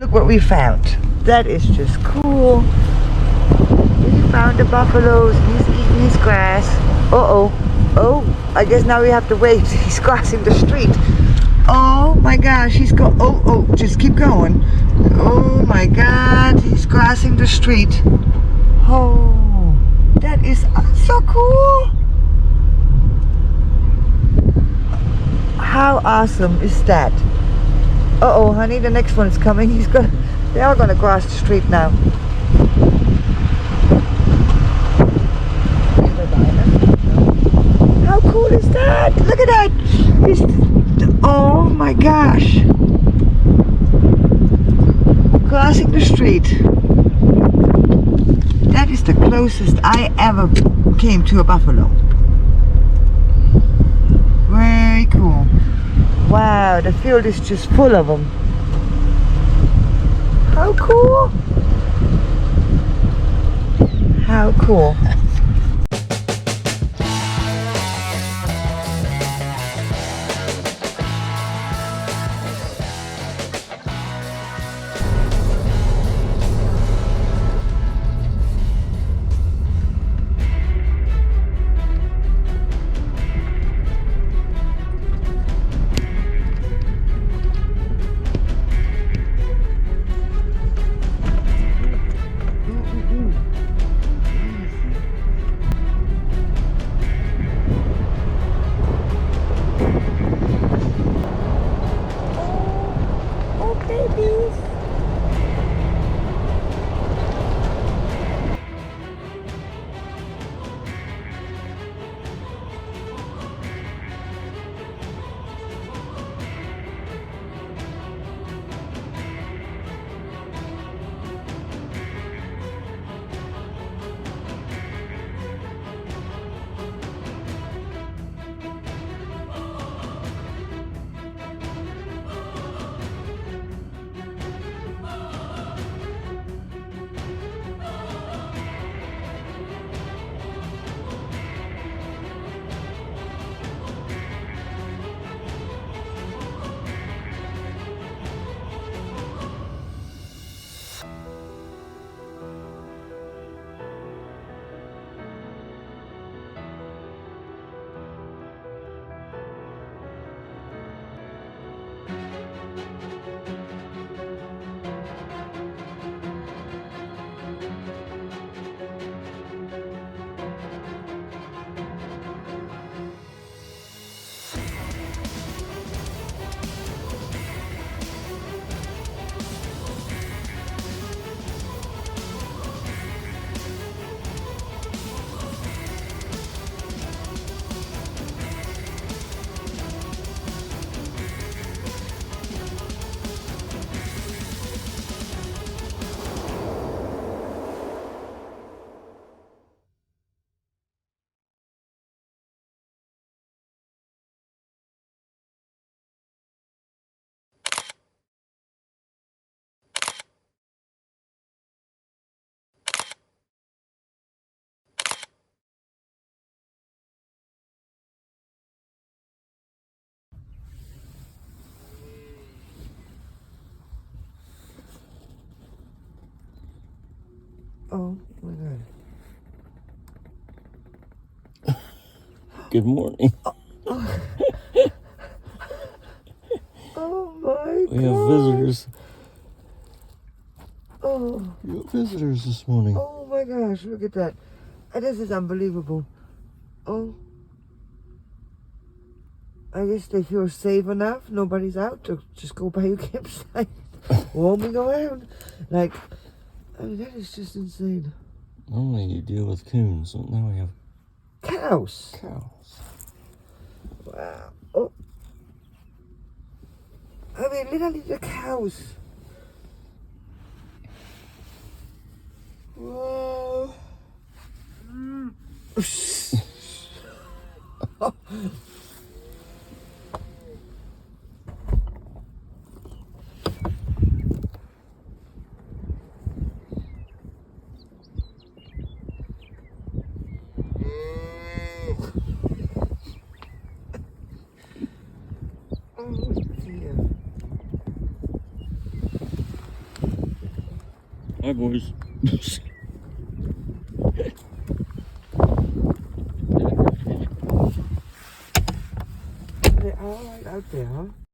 Look what we found. That is just cool. We found the buffaloes. He's eating his grass. Uh-oh. Oh, I guess now we have to wait. He's crossing the street. Oh my gosh, he's just keep going. Oh my God, he's crossing the street. Oh, that is so cool. How awesome is that? Uh-oh, honey, the next one is coming. They are gonna cross the street now. How cool is that? Look at that. Oh my gosh. Crossing the street. That is the closest I ever came to a buffalo. Very cool. Wow, the field is just full of them. How cool. How cool. Oh my God. Good morning. Oh my God. We have visitors. Oh. We have visitors this morning. Oh my gosh, look at that. This is unbelievable. Oh. I guess they feel safe enough. Nobody's out to just go by your campsite. Roaming around. Like, I mean, that is just insane. Normally you deal with coons, but now we have Cows. cows. Wow. Oh. I mean, literally the cows. Whoa. Oh dear. Bye, boys. They're all right out there, huh?